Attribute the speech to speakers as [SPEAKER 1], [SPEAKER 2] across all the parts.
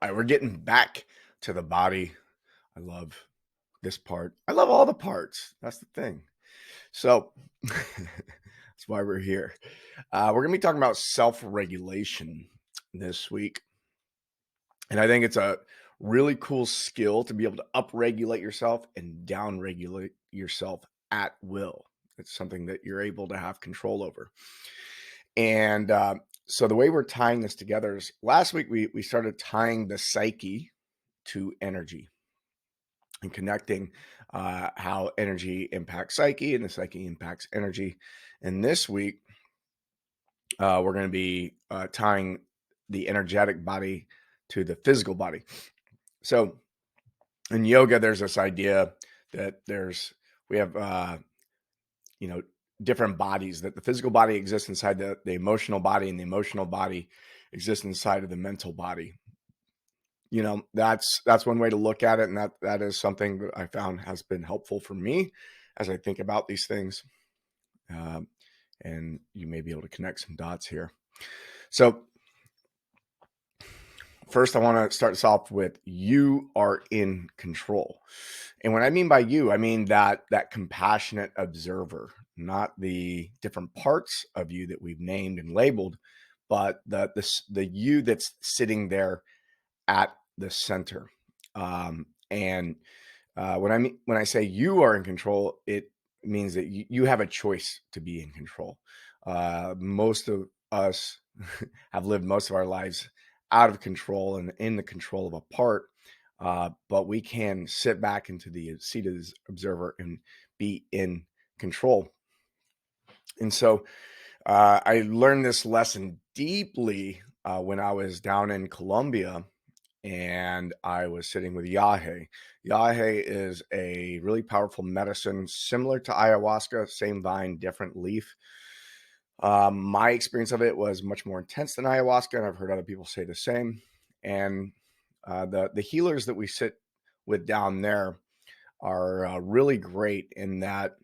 [SPEAKER 1] All right, we're getting back to the body. I love this part. I love all the parts. That's the thing. So that's why we're here. We're going to be talking about self-regulation this week. And I think it's a really cool skill to be able to upregulate yourself and downregulate yourself at will. It's something that you're able to have control over. And so the way we're tying this together is last week we started tying the psyche to energy and connecting how energy impacts psyche and the psyche impacts energy. And this week, we're going to be tying the energetic body to the physical body. So in yoga, there's this idea that we have, different bodies, that the physical body exists inside the emotional body, and the emotional body exists inside of the mental body. That's one way to look at it, and that is something that I found has been helpful for me as I think about these things. And you may be able to connect some dots here. So first, I want to start us off with you are in control. And what I mean by you, I mean that compassionate observer, not the different parts of you that we've named and labeled, but the you that's sitting there at the center. And when I say you are in control, it means that you have a choice to be in control. Most of us have lived most of our lives out of control and in the control of a part, but we can sit back into the seat of the observer and be in control. And so I learned this lesson deeply when I was down in Colombia and I was sitting with yahe. Yahe is a really powerful medicine similar to ayahuasca, same vine, different leaf. My experience of it was much more intense than ayahuasca, and I've heard other people say the same. And the healers that we sit with down there are really great in that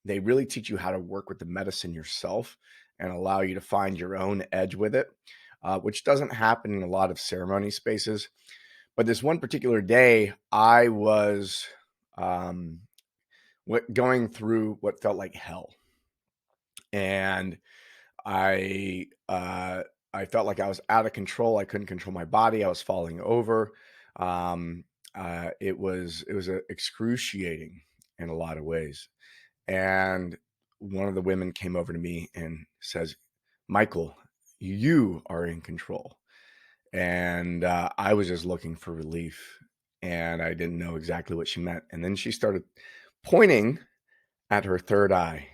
[SPEAKER 1] they really teach you how to work with the medicine yourself and allow you to find your own edge with it, which doesn't happen in a lot of ceremony spaces. But this one particular day, I was going through what felt like hell. And I felt like I was out of control. I couldn't control my body. I was falling over. It was excruciating in a lot of ways. And one of the women came over to me and says, "Michael, you are in control." And I was just looking for relief, and I didn't know exactly what she meant. And then she started pointing at her third eye.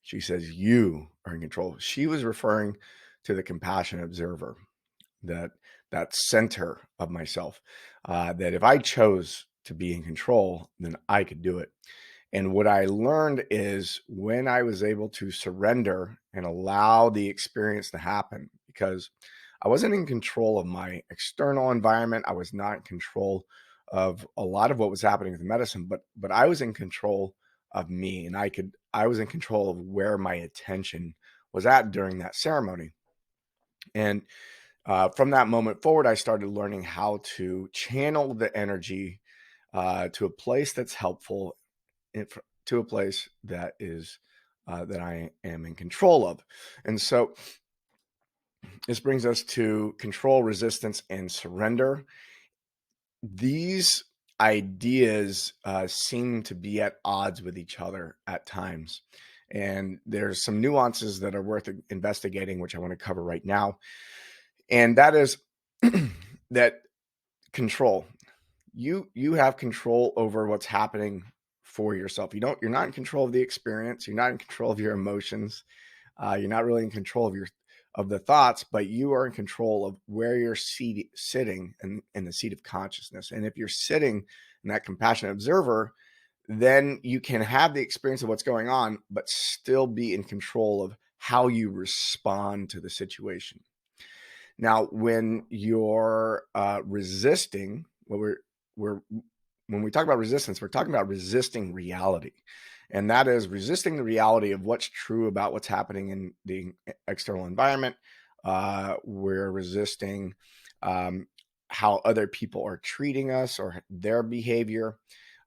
[SPEAKER 1] She says, "You are in control." She was referring to the compassionate observer, that center of myself, that if I chose to be in control, then I could do it. And what I learned is when I was able to surrender and allow the experience to happen, because I wasn't in control of my external environment. I was not in control of a lot of what was happening with the medicine, but I was in control of me, and I was in control of where my attention was at during that ceremony. And from that moment forward, I started learning how to channel the energy to a place that's helpful, to a place that is that I am in control of. And so this brings us to control, resistance, and surrender. These ideas seem to be at odds with each other at times. And there's some nuances that are worth investigating, which I want to cover right now. And that is that control. You have control over what's happening for yourself. You're not in control of the experience. You're not in control of your emotions. You're not really in control of the thoughts, but you are in control of where you're sitting in the seat of consciousness. And if you're sitting in that compassionate observer, then you can have the experience of what's going on, but still be in control of how you respond to the situation. Now, when you're resisting, when we talk about resistance, we're talking about resisting reality. And that is resisting the reality of what's true about what's happening in the external environment. We're resisting how other people are treating us or their behavior.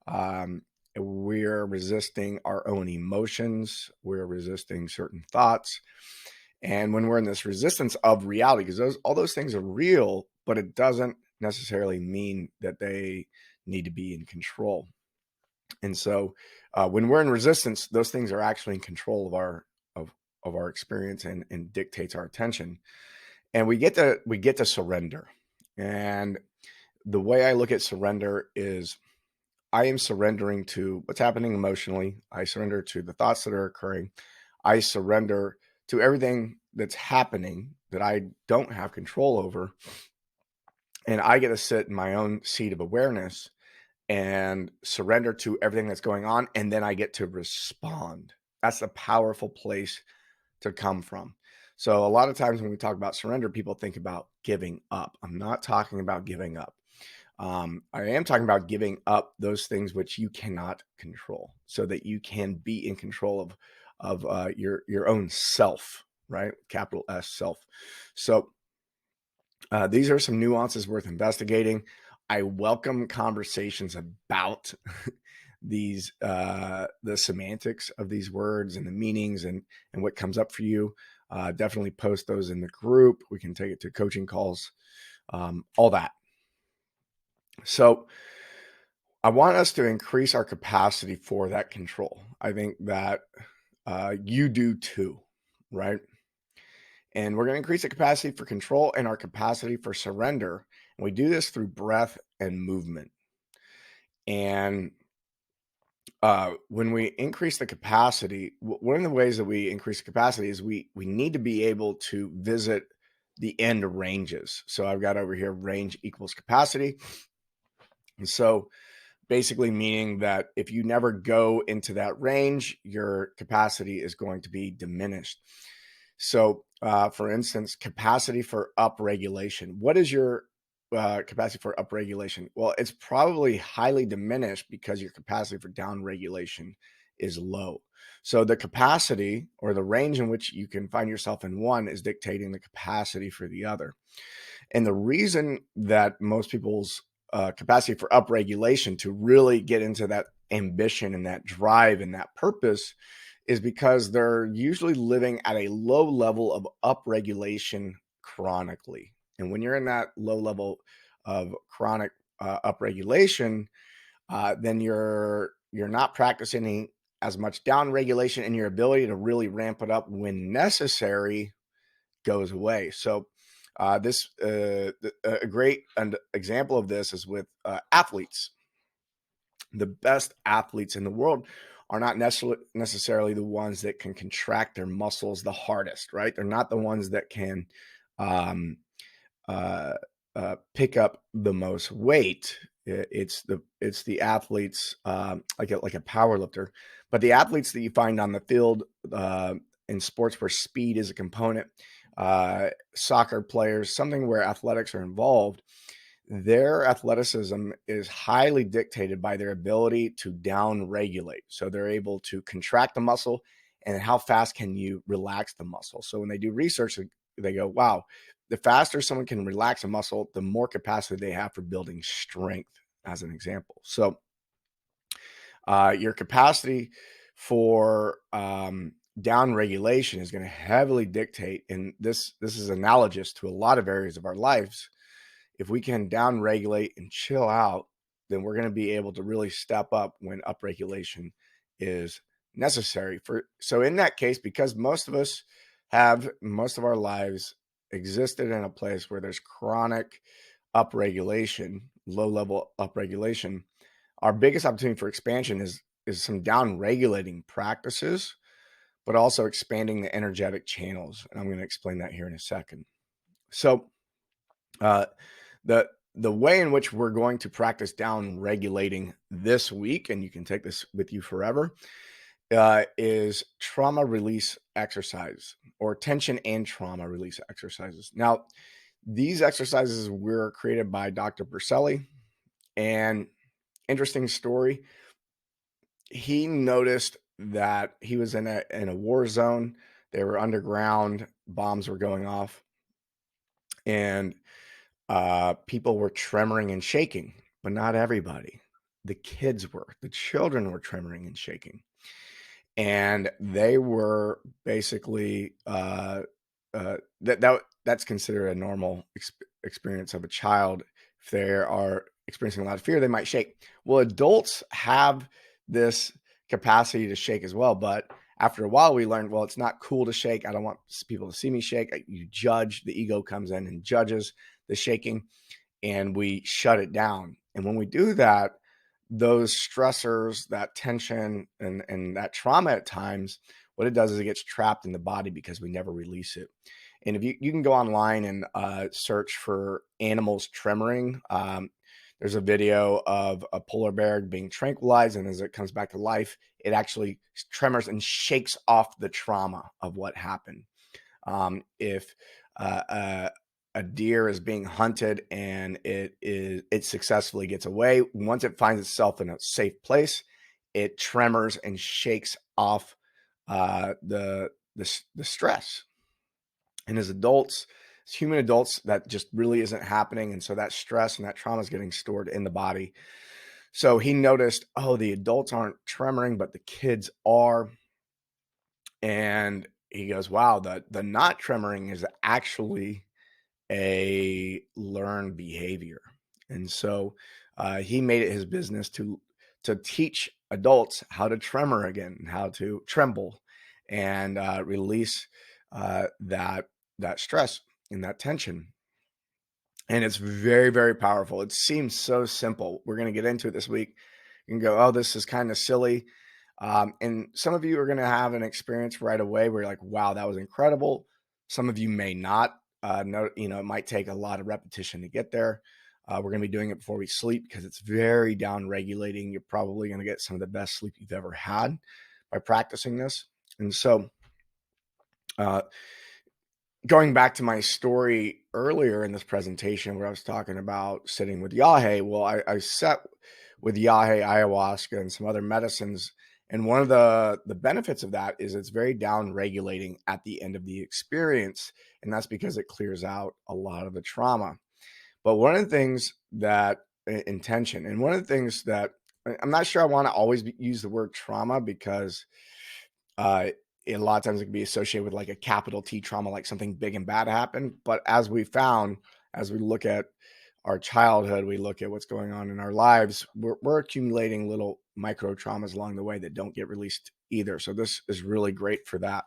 [SPEAKER 1] Um, we're resisting our own emotions. We're resisting certain thoughts. And when we're in this resistance of reality, because all those things are real, but it doesn't necessarily mean that they need to be in control. And so when we're in resistance, those things are actually in control of our experience and dictates our attention. And we get to surrender. And the way I look at surrender is I am surrendering to what's happening emotionally. I surrender to the thoughts that are occurring. I surrender to everything that's happening that I don't have control over. And I get to sit in my own seat of awareness and surrender to everything that's going on. And then I get to respond. That's a powerful place to come from. So a lot of times when we talk about surrender, people think about giving up. I'm not talking about giving up. I am talking about giving up those things which you cannot control, so that you can be in control of your own self, right? Capital S, self. So these are some nuances worth investigating. I welcome conversations about these the semantics of these words and the meanings and what comes up for you. Definitely post those in the group. We can take it to coaching calls, all that. So I want us to increase our capacity for that control. I think that you do too, right? And we're going to increase the capacity for control and our capacity for surrender. And we do this through breath and movement. And when we increase the capacity, one of the ways that we increase the capacity is we need to be able to visit the end ranges. So I've got over here range equals capacity. And so basically meaning that if you never go into that range, your capacity is going to be diminished. So, for instance, capacity for upregulation. What is your capacity for upregulation? Well, it's probably highly diminished because your capacity for downregulation is low. So the capacity or the range in which you can find yourself in one is dictating the capacity for the other. And the reason that most people's capacity for upregulation to really get into that ambition and that drive and that purpose is because they're usually living at a low level of upregulation chronically. And when you're in that low level of chronic upregulation, then you're not practicing as much down regulation, and your ability to really ramp it up when necessary goes away. So a great example of this is with athletes. The best athletes in the world are not necessarily the ones that can contract their muscles the hardest, right? They're not the ones that can um, pick up the most weight. It's the athletes like a power lifter, but the athletes that you find on the field in sports where speed is a component, soccer players, something where athletics are involved, their athleticism is highly dictated by their ability to down regulate. So they're able to contract the muscle and how fast can you relax the muscle. So when they do research, they go, wow, the faster someone can relax a muscle, the more capacity they have for building strength, as an example. So your capacity for down regulation is going to heavily dictate, and this is analogous to a lot of areas of our lives. If we can down regulate and chill out, then we're going to be able to really step up when upregulation is necessary. So in that case, because most of us have most of our lives existed in a place where there's chronic upregulation, low level upregulation, our biggest opportunity for expansion is some down regulating practices, but also expanding the energetic channels. And I'm going to explain that here in a second. So uh, the way in which we're going to practice down regulating this week, and you can take this with you forever, is trauma release exercise or tension and trauma release exercises. Now, these exercises were created by Dr. Berselli, and interesting story. He noticed that he was in a war zone. They were underground, bombs were going off, and people were tremoring and shaking, but not everybody. The kids were, the children were tremoring and shaking. And they were basically that's considered a normal experience of a child. If they are experiencing a lot of fear, they might shake. Well, adults have this capacity to shake as well, but after a while we learned, well, it's not cool to shake. I don't want people to see me shake. You judge. The ego comes in and judges the shaking, and we shut it down. And when we do that, those stressors, that tension, and that trauma at times, what it does is it gets trapped in the body because we never release it. And if you can go online and search for animals tremoring, there's a video of a polar bear being tranquilized, and as it comes back to life, it actually tremors and shakes off the trauma of what happened. If a deer is being hunted and it successfully gets away, once it finds itself in a safe place, it tremors and shakes off the stress. And as adults, as human adults, that just really isn't happening, and so that stress and that trauma is getting stored in the body. So he noticed, oh, the adults aren't tremoring, but the kids are. And he goes, wow, the not tremoring is actually a learned behavior. And so he made it his business to teach adults how to tremor again, how to tremble, and release that stress and that tension. And it's very, very powerful. It seems so simple. We're going to get into it this week. You can go, oh, this is kind of silly. And some of you are going to have an experience right away where you're like, wow, that was incredible. Some of you may not. It might take a lot of repetition to get there. We're going to be doing it before we sleep because it's very down regulating. You're probably going to get some of the best sleep you've ever had by practicing this. And so, going back to my story earlier in this presentation where I was talking about sitting with Yahe, well, I sat with Yahe, ayahuasca, and some other medicines. And one of the benefits of that is it's very down regulating at the end of the experience. And that's because it clears out a lot of the trauma. But one of the things that intention, and one of the things that I'm not sure I want to always use the word trauma because uh, a lot of times it can be associated with like a capital T trauma, like something big and bad happened. But as we found, as we look at our childhood, we look at what's going on in our lives, we're accumulating little micro traumas along the way that don't get released either. So this is really great for that.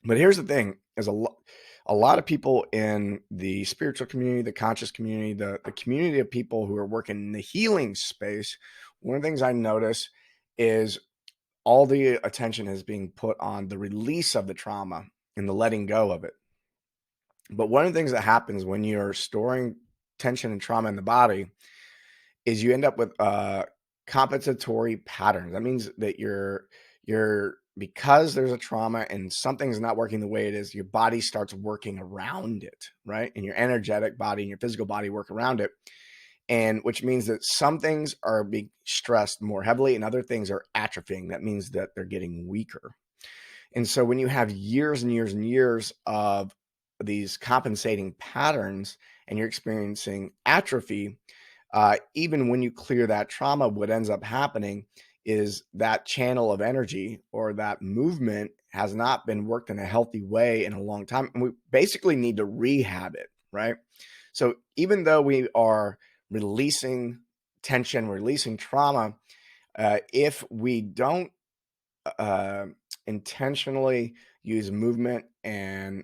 [SPEAKER 1] But here's the thing, is a lot of people in the spiritual community, the conscious community, the community of people who are working in the healing space, one of the things I notice is all the attention is being put on the release of the trauma and the letting go of it. But one of the things that happens when you're storing tension and trauma in the body is you end up with compensatory patterns. That means that you're because there's a trauma and something's not working the way it is, your body starts working around it, right? And your energetic body and your physical body work around it. And which means that some things are being stressed more heavily and other things are atrophying. That means that they're getting weaker. And so when you have years and years and years of these compensating patterns and you're experiencing atrophy, even when you clear that trauma, what ends up happening is that channel of energy or that movement has not been worked in a healthy way in a long time. And we basically need to rehab it, right? So even though we are releasing tension, releasing trauma, if we don't uh, intentionally use movement and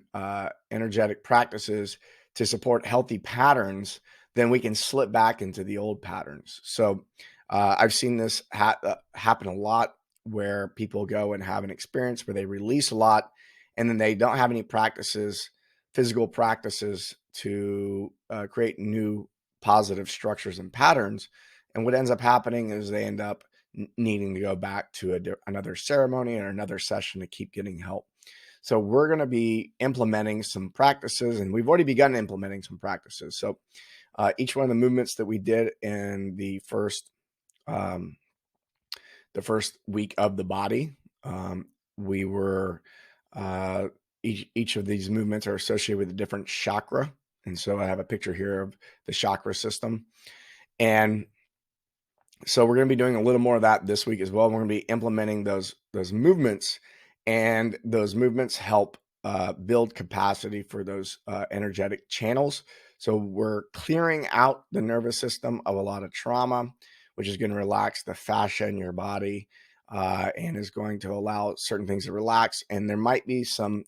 [SPEAKER 1] energetic practices to support healthy patterns, then we can slip back into the old patterns. So I've seen this happen a lot where people go and have an experience where they release a lot and then they don't have any practices, physical practices to create new positive structures and patterns. And what ends up happening is they end up needing to go back to another ceremony or another session to keep getting help. So we're going to be implementing some practices, and we've already begun implementing some practices. So each one of the movements that we did in the first week of the body, we were each of these movements are associated with a different chakra. And so I have a picture here of the chakra system. And so we're going to be doing a little more of that this week as well. We're going to be implementing those movements, and those movements help build capacity for those energetic channels. So we're clearing out the nervous system of a lot of trauma, which is going to relax the fascia in your body, and is going to allow certain things to relax. And there might be some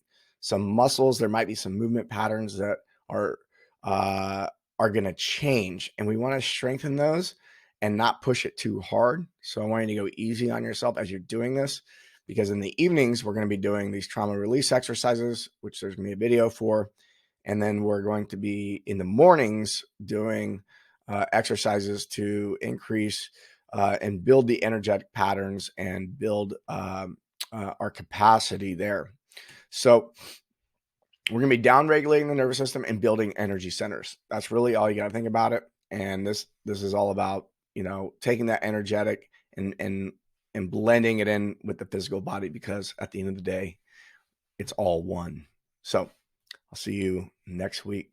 [SPEAKER 1] muscles, there might be some movement patterns that are going to change, and we want to strengthen those and not push it too hard. So I want you to go easy on yourself as you're doing this, because in the evenings, we're going to be doing these trauma release exercises, which there's going to be a video for. And then we're going to be in the mornings doing exercises to increase and build the energetic patterns and build our capacity there. So we're going to be down regulating the nervous system and building energy centers. That's really all you got to think about it. And this is all about, taking that energetic and blending it in with the physical body, because at the end of the day, it's all one. So I'll see you next week.